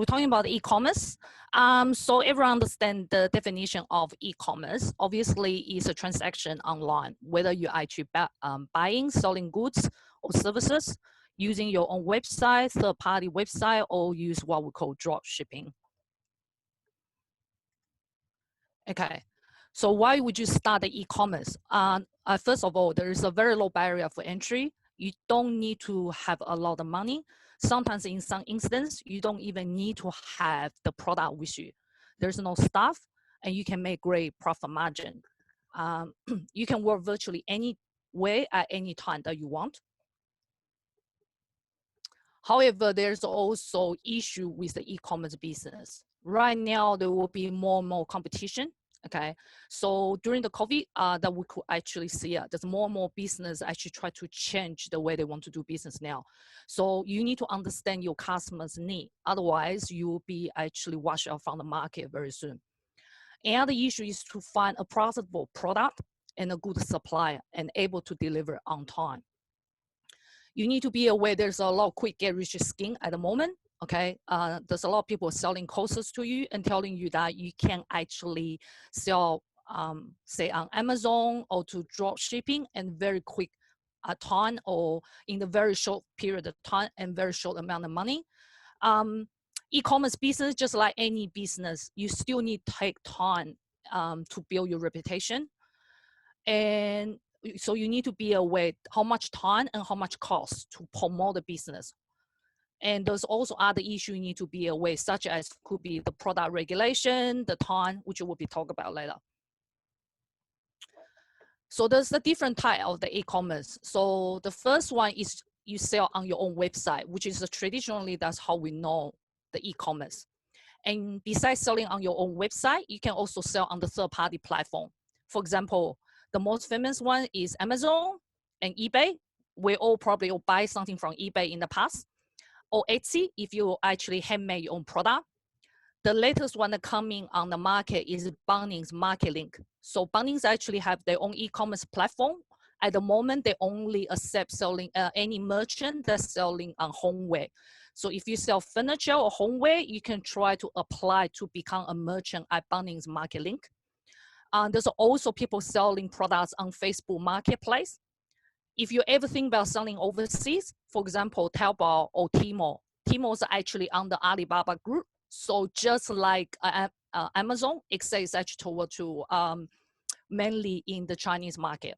we're talking about e-commerce. So everyone understand the definition of e-commerce. Obviously, it's a transaction online, whether you're actually buying, selling goods or services using your own website, third-party website, or use what we call drop shipping. Okay, so why would you start the e-commerce? First of all, there is a very low barrier for entry. You don't need to have a lot of money. Sometimes in some instances, you don't even need to have the product with you. There's no staff and you can make great profit margin. You can work virtually any way at any time that you want. However, there's also issue with the e-commerce business. Right now, there will be more and more competition. Okay, so during the COVID, that we could actually see there's more and more business actually try to change the way they want to do business now. So you need to understand your customers' need. Otherwise, you will be actually washed out from the market very soon. Another issue is to find a profitable product and a good supplier and able to deliver on time. You need to be aware there's a lot of quick get rich scheme at the moment. Okay, there's a lot of people selling courses to you and telling you that you can actually sell, say on Amazon or to drop shipping and very quick time or in a very short period of time and very short amount of money. E-commerce business, just like any business, you still need to take time to build your reputation. And so you need to be aware how much time and how much cost to promote the business. And there's also other issues you need to be aware, such as could be the product regulation, the time, which we'll be talking about later. So there's the different type of the e-commerce. So the first one is you sell on your own website, which is traditionally, that's how we know the e-commerce. And besides selling on your own website, you can also sell on the third-party platform. For example, the most famous one is Amazon and eBay. We all probably will buy something from eBay in the past. Or Etsy, if you actually handmade your own product. The latest one coming on the market is Bunnings Market Link. So Bunnings actually have their own e-commerce platform. At the moment, they only accept selling any merchant that's selling on homeware. So if you sell furniture or homeware, you can try to apply to become a merchant at Bunnings Market Link. There's also people selling products on Facebook Marketplace. If you ever think about selling overseas, for example, Taobao or Tmall, Tmall is actually on the Alibaba group. So just like Amazon, except it's actually toward to mainly in the Chinese market.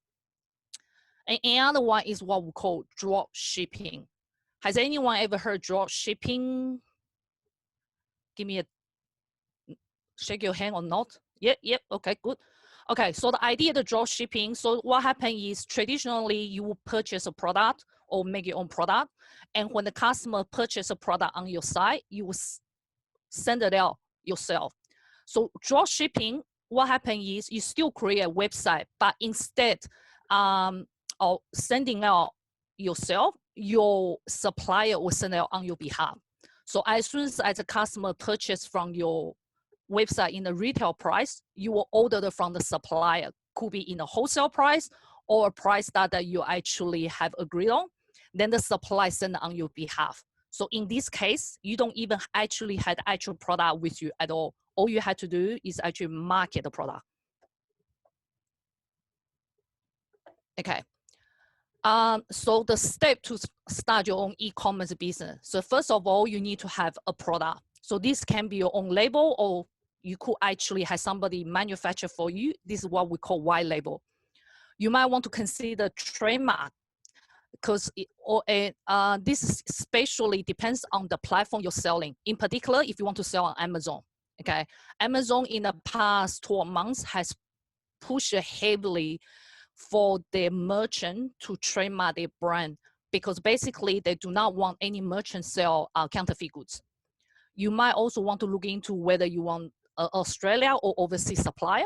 And another one is what we call drop shipping. Has anyone ever heard drop shipping? Give me a shake your hand or not. Yep, okay, good. Okay, so the idea of the drop shipping, so what happens is traditionally you will purchase a product or make your own product. And when the customer purchase a product on your site, you will send it out yourself. So drop shipping, what happens is you still create a website, but instead of sending out yourself, your supplier will send it out on your behalf. So as soon as a customer purchase from your website in the retail price, you will order it from the supplier. Could be in a wholesale price or a price that you actually have agreed on. Then the supplier send it on your behalf. So in this case, you don't even actually have the actual product with you at all. All you had to do is actually market the product. Okay. So the step to start your own e-commerce business. So first of all, you need to have a product. So this can be your own label, or you could actually have somebody manufacture for you. This is what we call white label. You might want to consider trademark, because this especially depends on the platform you're selling. In particular, if you want to sell on Amazon, okay? Amazon in the past 12 months has pushed heavily for their merchant to trademark their brand, because basically they do not want any merchant sell counterfeit goods. You might also want to look into whether you want Australia or overseas supplier,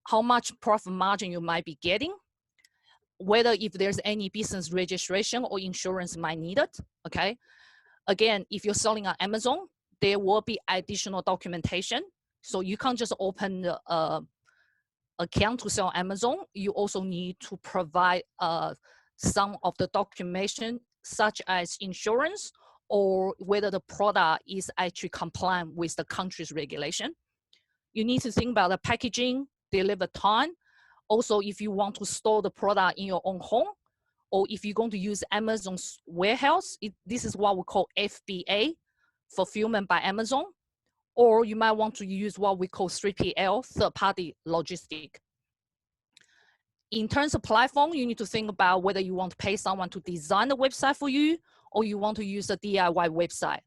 how much profit margin you might be getting, whether if there's any business registration or insurance might need it, okay? Again, if you're selling on Amazon, there will be additional documentation. So you can't just open the account to sell on Amazon. You also need to provide some of the documentation, such as insurance or whether the product is actually compliant with the country's regulation. You need to think about the packaging, deliver time. Also, if you want to store the product in your own home, or if you're going to use Amazon's warehouse, this is what we call FBA, fulfillment by Amazon. Or you might want to use what we call 3PL, third-party logistic. In terms of platform, you need to think about whether you want to pay someone to design the website for you, or you want to use a DIY website,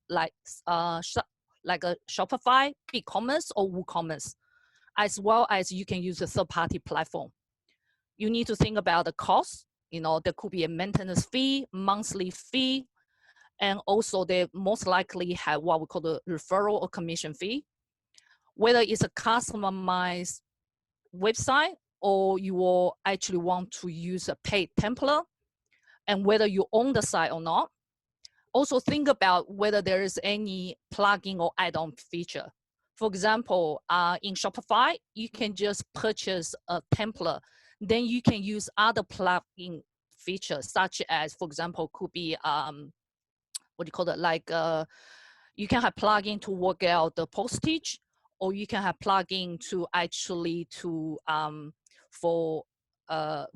like a Shopify, ECommerce, or WooCommerce, as well as you can use a third-party platform. You need to think about the cost. There could be a maintenance fee, monthly fee, and also they most likely have what we call the referral or commission fee. Whether it's a customized website or you will actually want to use a paid template, and whether you own the site or not. Also think about whether there is any plugin or add-on feature. For example, in Shopify, you can just purchase a template. Then you can use other plugin features, such as, for example, could be, you can have plugin to work out the postage, or you can have plugin to actually for a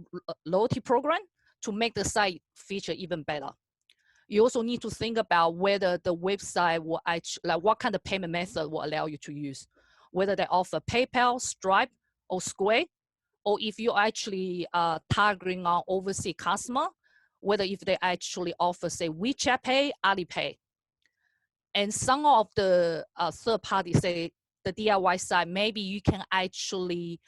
loyalty program to make the site feature even better. You also need to think about whether the website will actually, what kind of payment method will allow you to use, whether they offer PayPal, Stripe, or Square, or if you're actually targeting our overseas customer, whether if they actually offer, say, WeChat Pay, Alipay. And some of the third party, say the DIY side, maybe you can actually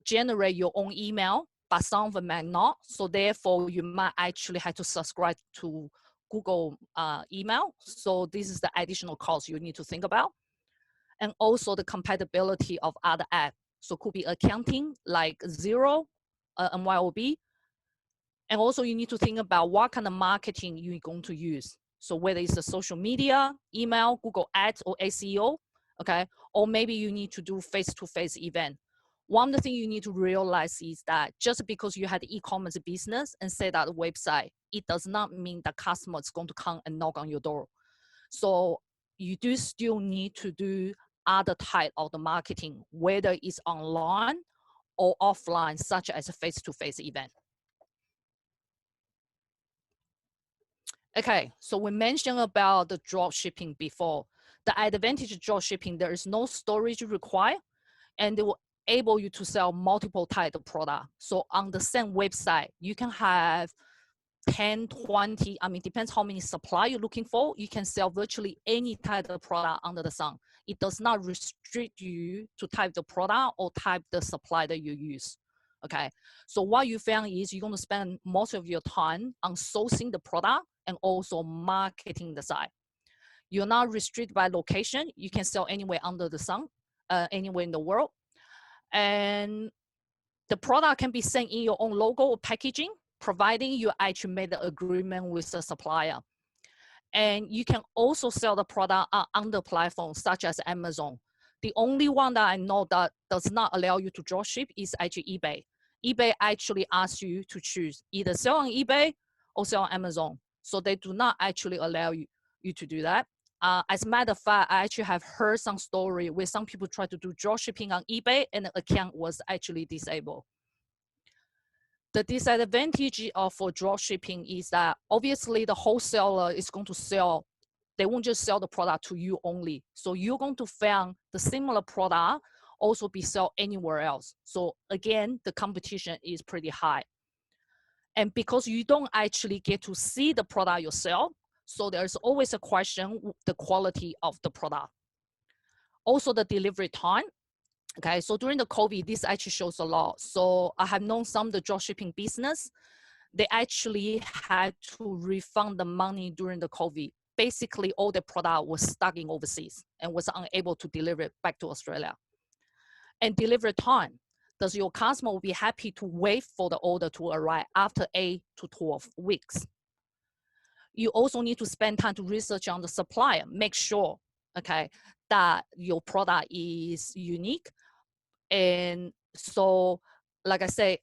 generate your own email, but some of them might not. So therefore, you might actually have to subscribe to Google email. So this is the additional cost you need to think about. And also the compatibility of other apps. So could be accounting like Xero, MYOB. And also you need to think about what kind of marketing you're going to use. So whether it's a social media, email, Google Ads, or SEO, okay? Or maybe you need to do face-to-face event. One of the things you need to realize is that just because you had e-commerce business and set up a website, it does not mean the customer is going to come and knock on your door. So you do still need to do other type of the marketing, whether it's online or offline, such as a face-to-face event. Okay, so we mentioned about the drop shipping before. The advantage of drop shipping, there is no storage required, and they will able you to sell multiple type of product. So on the same website, you can have 10, 20, depends how many supply you're looking for. You can sell virtually any type of product under the sun. It does not restrict you to type the product or type the supply that you use. Okay, so what you found is you're going to spend most of your time on sourcing the product and also marketing the site. You're not restricted by location. You can sell anywhere under the sun, anywhere in the world. And the product can be sent in your own logo or packaging, providing you actually made the agreement with the supplier. And you can also sell the product on the platforms such as Amazon. The only one that I know that does not allow you to dropship is actually eBay. eBay actually asks you to choose either sell on eBay or sell on Amazon. So they do not actually allow you to do that. As a matter of fact, I actually have heard some story where some people try to do dropshipping on eBay and the account was actually disabled. The disadvantage for dropshipping is that obviously the wholesaler is going to sell, they won't just sell the product to you only. So you're going to find the similar product also be sold anywhere else. So again, the competition is pretty high. And because you don't actually get to see the product yourself, so there's always a question, the quality of the product. Also the delivery time. Okay, so during the COVID, this actually shows a lot. So I have known some of the dropshipping business, they actually had to refund the money during the COVID. Basically, all the product was stuck in overseas and was unable to deliver it back to Australia. And delivery time. Does your customer will be happy to wait for the order to arrive after 8 to 12 weeks? You also need to spend time to research on the supplier, make sure, okay, that your product is unique. And so, like I say,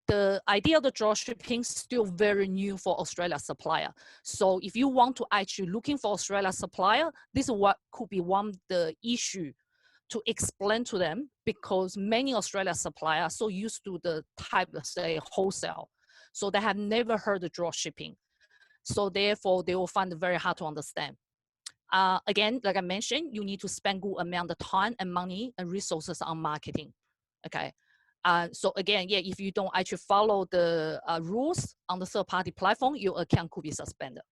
the idea of the dropshipping is still very new for Australia supplier. So if you want to actually looking for Australia supplier, this is what could be one of the issue to explain to them, because many Australia suppliers are so used to the type of say wholesale. So they have never heard of dropshipping. So therefore they will find it very hard to understand. Again, like I mentioned, you need to spend good amount of time and money and resources on marketing. Okay. So again, yeah, if you don't actually follow the rules on the third-party platform, your account could be suspended.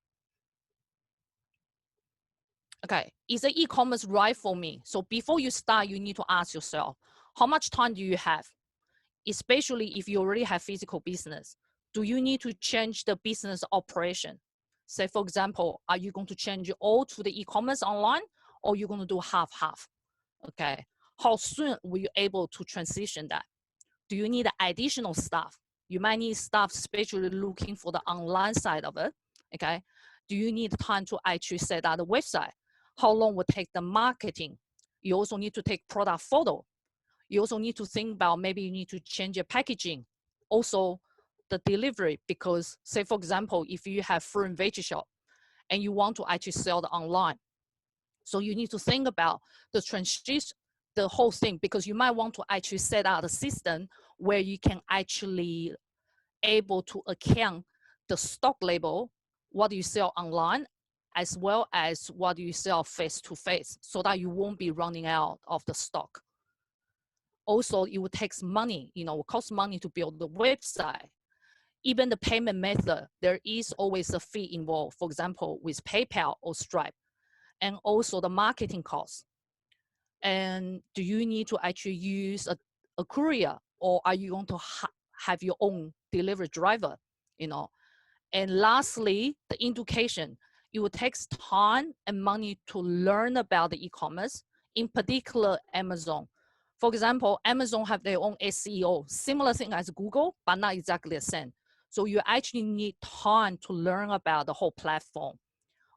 Okay, is the e-commerce right for me? So before you start, you need to ask yourself, how much time do you have? Especially if you already have physical business, do you need to change the business operation? Say, for example, are you going to change all to the e-commerce online, or you're going to do half-half? Okay, how soon will you able to transition that? Do you need additional staff? You might need staff especially looking for the online side of it, okay? Do you need time to actually set up the website? How long will take the marketing? You also need to take product photo. You also need to think about maybe you need to change your packaging. Also, the delivery, because say, for example, if you have fruit and veg shop and you want to actually sell the online, so you need to think about the transition, the whole thing, because you might want to actually set out a system where you can actually able to account the stock label, what you sell online, as well as what you sell face to face, so that you won't be running out of the stock. Also, it will take money, you know, cost money to build the website. Even the payment method, there is always a fee involved, for example, with PayPal or Stripe, and also the marketing costs. And do you need to actually use a courier, or are you going to have your own delivery driver, you know? And lastly, the education. It will take time and money to learn about the e-commerce, in particular Amazon. For example, Amazon have their own SEO, similar thing as Google, but not exactly the same. So you actually need time to learn about the whole platform.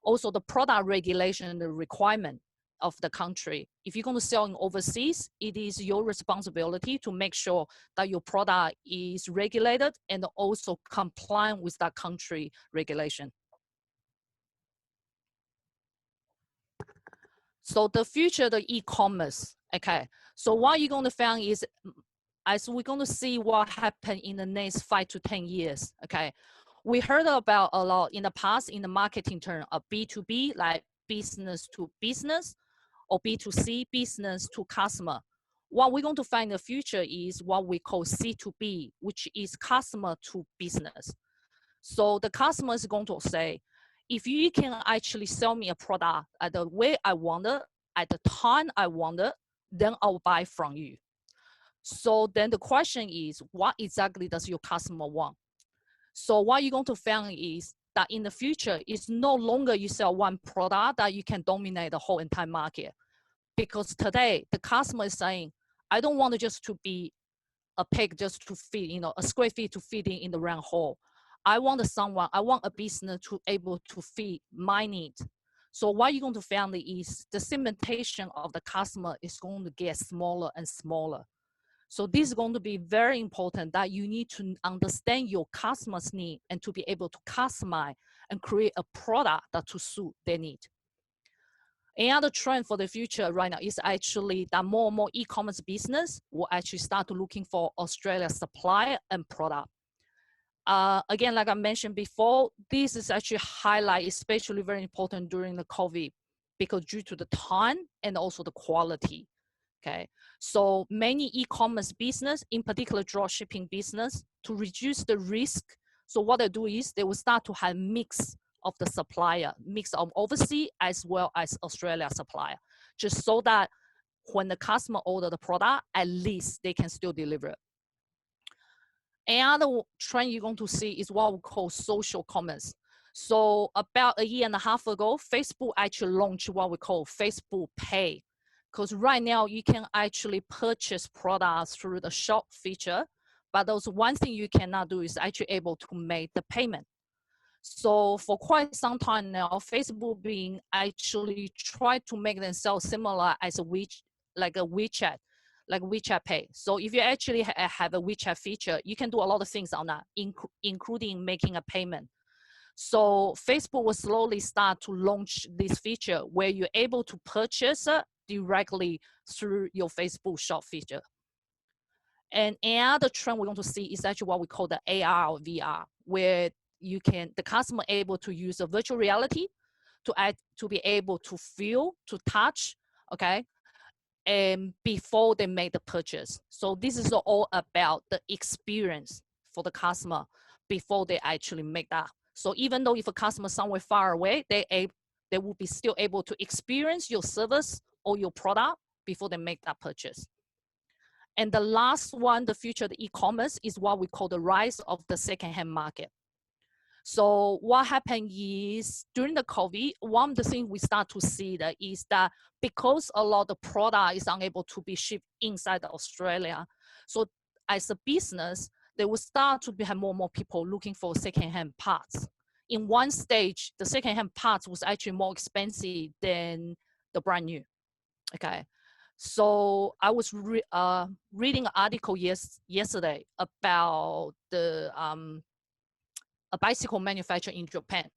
Also the product regulation and the requirement of the country. If you're going to sell in overseas, it is your responsibility to make sure that your product is regulated and also compliant with that country regulation. So the future of the e-commerce, okay. So what you're going to find is, as we're going to see what happened in the next 5 to 10 years, okay. We heard about a lot in the past in the marketing term of B2B, like business to business, or B2C, business to customer. What we're going to find in the future is what we call C2B, which is customer to business. So the customer is going to say, if you can actually sell me a product at the way I want it, at the time I want it, then I'll buy from you. So then the question is, what exactly does your customer want? So what you're going to find is that in the future, it's no longer you sell one product that you can dominate the whole entire market. Because today, the customer is saying, I don't want it just to be a peg just to fit, you know, a square feet to fit in the round hole. I want a business to able to fit my needs. So what you're going to find is the segmentation of the customer is going to get smaller and smaller. So this is going to be very important, that you need to understand your customer's need and to be able to customize and create a product that to suit their need. Another trend for the future right now is actually that more and more e-commerce business will actually start looking for Australia supply and product. Again, like I mentioned before, this is actually highlight, especially very important during the COVID, because due to the time and also the quality. Okay, so many e-commerce business, in particular dropshipping business, to reduce the risk. So what they do is they will start to have mix of the supplier, mix of overseas as well as Australia supplier, just so that when the customer order the product, at least they can still deliver it. Another trend you're going to see is what we call social commerce. So about a year and a half ago, Facebook actually launched what we call Facebook Pay. Because right now you can actually purchase products through the shop feature, but there's one thing you cannot do is actually able to make the payment. So for quite some time now, Facebook being actually try to make themselves similar as a WeChat, like WeChat Pay. So if you actually have a WeChat feature, you can do a lot of things on that, including making a payment. So Facebook will slowly start to launch this feature where you're able to purchase directly through your Facebook Shop feature. And another trend we're going to see is actually what we call the AR or VR, where the customer able to use a virtual reality to be able to feel, to touch, okay, and before they make the purchase. So this is all about the experience for the customer before they actually make that. So even though if a customer somewhere far away, they will be still able to experience your service or your product before they make that purchase. And the last one, the future of the e-commerce, is what we call the rise of the secondhand market. So what happened is during the COVID, one of the things we start to see that is that because a lot of product is unable to be shipped inside Australia, so as a business, they will start to have more and more people looking for secondhand parts. In one stage, the secondhand parts was actually more expensive than the brand new, okay? So I was reading an article yesterday about a bicycle manufacturer in Japan.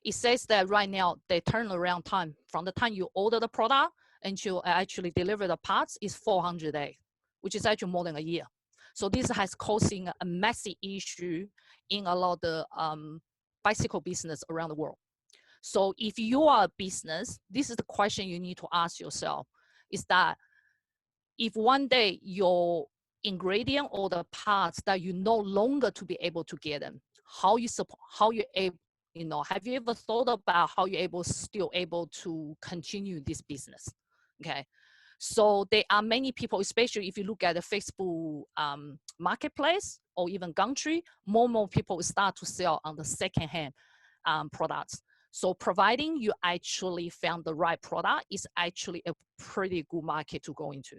It says that right now, the turnaround time from the time you order the product until actually deliver the parts is 400 days, which is actually more than a year. So this has causing a massive issue in a lot of the bicycle business around the world. So if you are a business, this is the question you need to ask yourself, is that if one day your ingredient or the parts that you no longer to be able to get them, how you able, have you ever thought about how you're still able to continue this business? Okay. So there are many people, especially if you look at the Facebook marketplace or even Gumtree, more and more people start to sell on the secondhand products. So providing you actually found the right product is actually a pretty good market to go into.